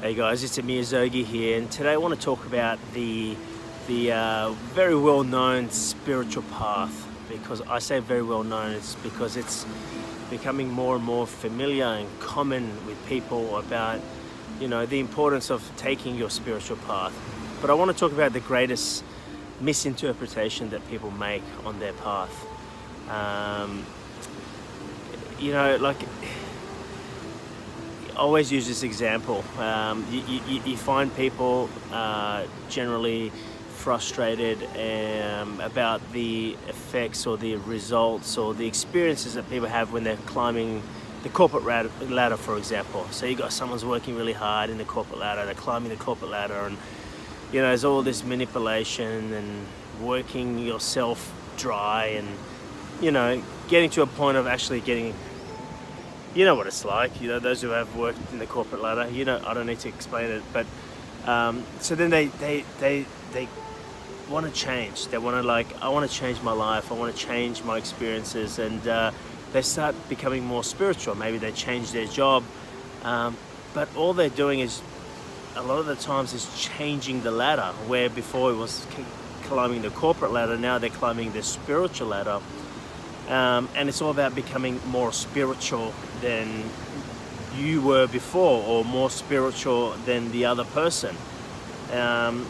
Hey guys, it's Amir Zoghi here, and today I want to talk about the very well-known spiritual path. Because I say very well-known, it's because it's becoming more and more familiar and common with people about, the importance of taking your spiritual path. But I want to talk about the greatest misinterpretation that people make on their path. I always use this example. You find people generally frustrated about the effects or the results or the experiences that people have when they're climbing the corporate ladder, for example. So you got someone's working really hard in the corporate ladder, they're climbing the corporate ladder, and there's all this manipulation and working yourself dry and getting to a point of actually getting, what it's like, those who have worked in the corporate ladder, I don't need to explain it, but so then they want to change. They want to I want to change my life, I want to change my experiences, and they start becoming more spiritual. Maybe they change their job, but all they're doing is, a lot of the times, is changing the ladder. Where before it was climbing the corporate ladder, now they're climbing the spiritual ladder. And it's all about becoming more spiritual than you were before, or more spiritual than the other person. And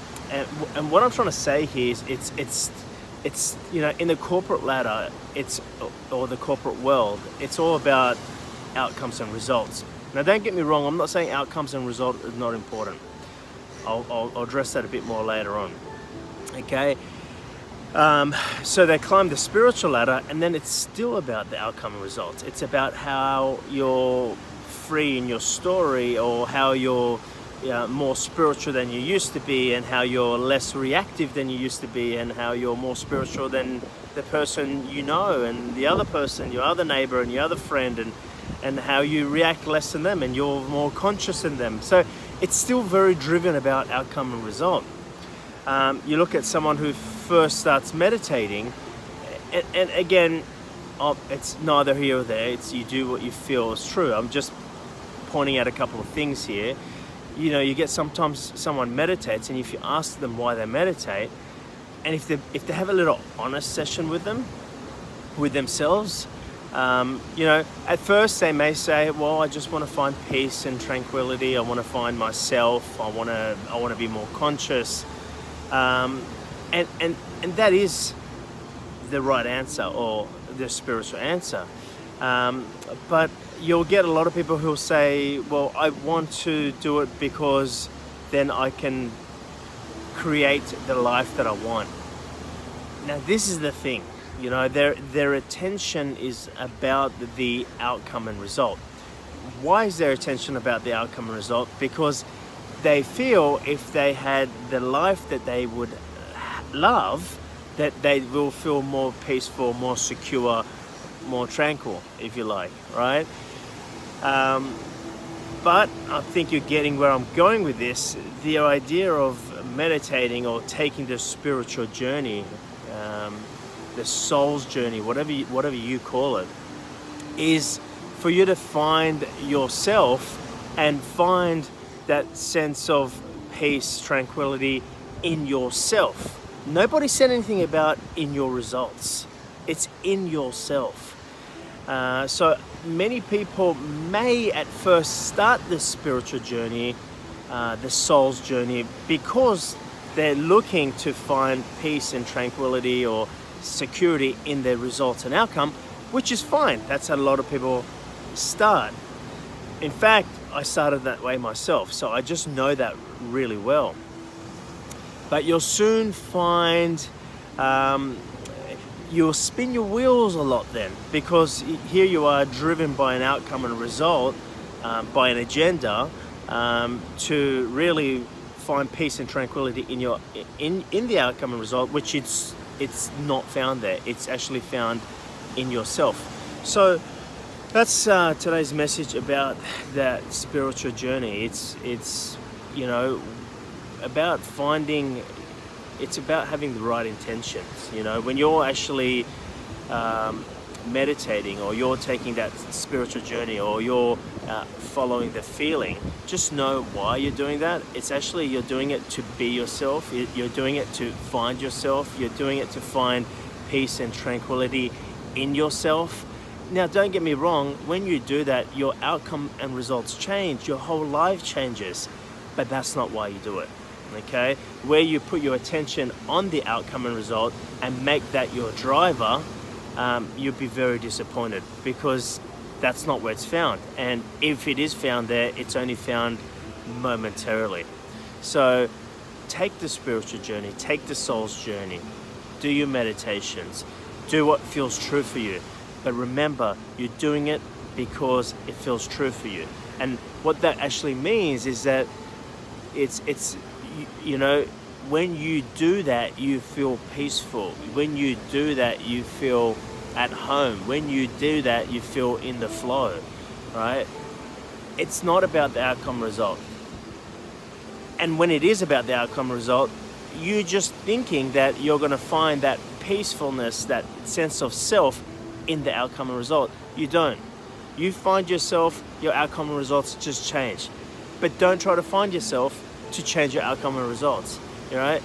what I'm trying to say here is it's in the corporate ladder, or the corporate world, it's all about outcomes and results. Now, don't get me wrong, I'm not saying outcomes and results are not important. I'll address that a bit more later on. Okay. So they climb the spiritual ladder, and then it's still about the outcome and results. It's about how you're free in your story, or how you're more spiritual than you used to be, and how you're less reactive than you used to be, and how you're more spiritual than the person and the other person, your other neighbor and your other friend, and how you react less than them and you're more conscious than them. So it's still very driven about outcome and result. You look at someone who first starts meditating, and again, it's neither here or there. It's you do what you feel is true. I'm just pointing out a couple of things here. You get sometimes someone meditates, and if you ask them why they meditate, and if they have a little honest session with themselves, at first they may say, well, I just want to find peace and tranquility. I want to find myself. I want to be more conscious. And that is the right answer, or the spiritual answer. But you'll get a lot of people who'll say, well, I want to do it because then I can create the life that I want. Now, this is the thing, their attention is about the outcome and result. Why is their attention about the outcome and result? Because they feel if they had the life that they would love, that they will feel more peaceful, more secure, more tranquil, if you like, right? But I think you're getting where I'm going with this. The idea of meditating, or taking the spiritual journey, the soul's journey, whatever you call it, is for you to find yourself and find that sense of peace, tranquility in yourself. Nobody said anything about in your results. It's in yourself. So many people may at first start this spiritual journey, the soul's journey, because they're looking to find peace and tranquility or security in their results and outcome, which is fine. That's how a lot of people start. In fact, I started that way myself, so I just know that really well. But you'll soon find you'll spin your wheels a lot then, because here you are driven by an outcome and result, by an agenda, to really find peace and tranquility in the outcome and result, which it's not found there. It's actually found in yourself. So that's today's message about that spiritual journey. It's about finding. It's about having the right intentions. When you're actually meditating, or you're taking that spiritual journey, or you're following the feeling, just know why you're doing that. It's actually, you're doing it to be yourself. You're doing it to find yourself. You're doing it to find peace and tranquility in yourself. Now, don't get me wrong, when you do that, your outcome and results change, your whole life changes, but that's not why you do it, okay? Where you put your attention on the outcome and result and make that your driver, you'll be very disappointed, because that's not where it's found. And if it is found there, it's only found momentarily. So take the spiritual journey, take the soul's journey, do your meditations, do what feels true for you. But remember, you're doing it because it feels true for you. And what that actually means is that it's you know, when you do that, you feel peaceful. When you do that, you feel at home. When you do that, you feel in the flow, right? It's not about the outcome result. And when it is about the outcome result, you're just thinking that you're going to find that peacefulness, that sense of self in the outcome and result. You don't. You find yourself, your outcome and results just change. But don't try to find yourself to change your outcome and results. All right?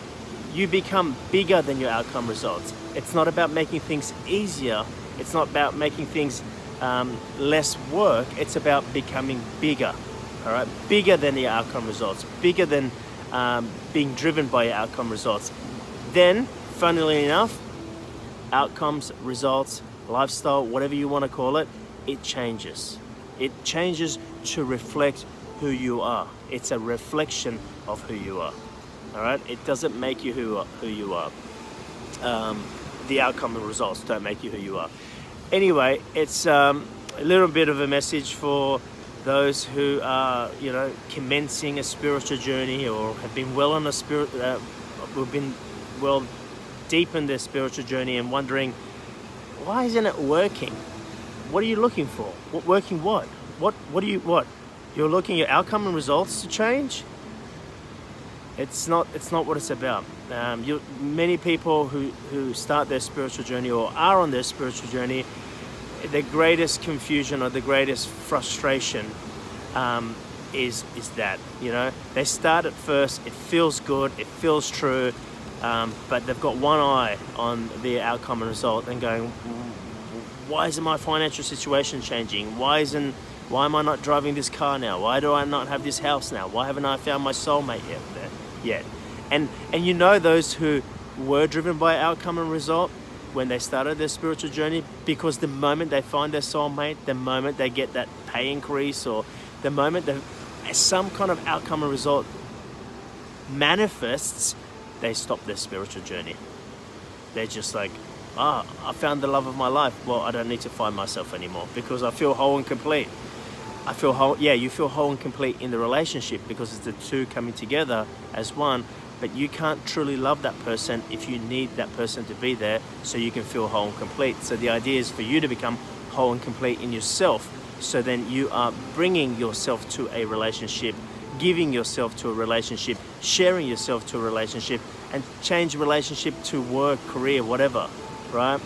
You become bigger than your outcome results. It's not about making things easier. It's not about making things less work. It's about becoming bigger. All right? Bigger than your outcome results. Bigger than being driven by your outcome results. Then, funnily enough, outcomes, results, lifestyle, whatever you want to call it, it changes. It changes to reflect who you are. It's a reflection of who you are. All right? It doesn't make you who you are. The outcome and results don't make you who you are. Anyway, it's a little bit of a message for those who are, you know, commencing a spiritual journey, or have been well on a who've been well deep in their spiritual journey and wondering, why isn't it working? What are you looking for? What working? What? What? You're looking at outcome and results to change? It's not what it's about. Many people who start their spiritual journey or are on their spiritual journey, the greatest confusion or the greatest frustration is that, you know, they start at first, it feels good, it feels true, but they've got one eye on the outcome and result and going, why isn't my financial situation changing? Why am I not driving this car now? Why do I not have this house now? Why haven't I found my soulmate yet? And you know, those who were driven by outcome and result when they started their spiritual journey, because the moment they find their soulmate, the moment they get that pay increase, or the moment that some kind of outcome and result manifests, they stop their spiritual journey. They're just like, I found the love of my life. Well, I don't need to find myself anymore, because I feel whole and complete. I feel whole. Yeah, you feel whole and complete in the relationship, because it's the two coming together as one. But you can't truly love that person if you need that person to be there so you can feel whole and complete. So the idea is for you to become whole and complete in yourself. So then you are bringing yourself to a relationship, giving yourself to a relationship, sharing yourself to a relationship, and change relationship to work, career, whatever, right?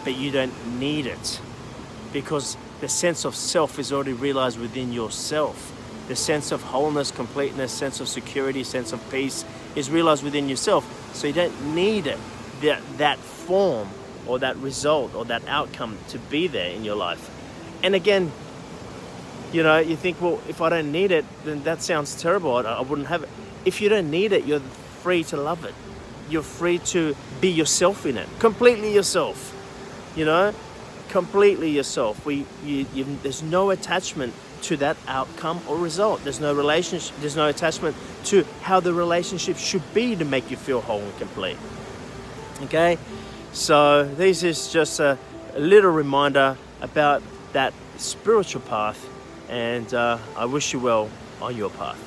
But you don't need it, because the sense of self is already realized within yourself. The sense of wholeness, completeness, sense of security, sense of peace is realized within yourself. So you don't need it, that form or that result or that outcome to be there in your life. And again, you know, you think, well, if I don't need it, then that sounds terrible. I wouldn't have it. If you don't need it, you're free to love it. You're free to be yourself in it, completely yourself. You know, completely yourself. There's no attachment to that outcome or result. There's no relationship. There's no attachment to how the relationship should be to make you feel whole and complete. Okay, so this is just a little reminder about that spiritual path, and I wish you well on your path.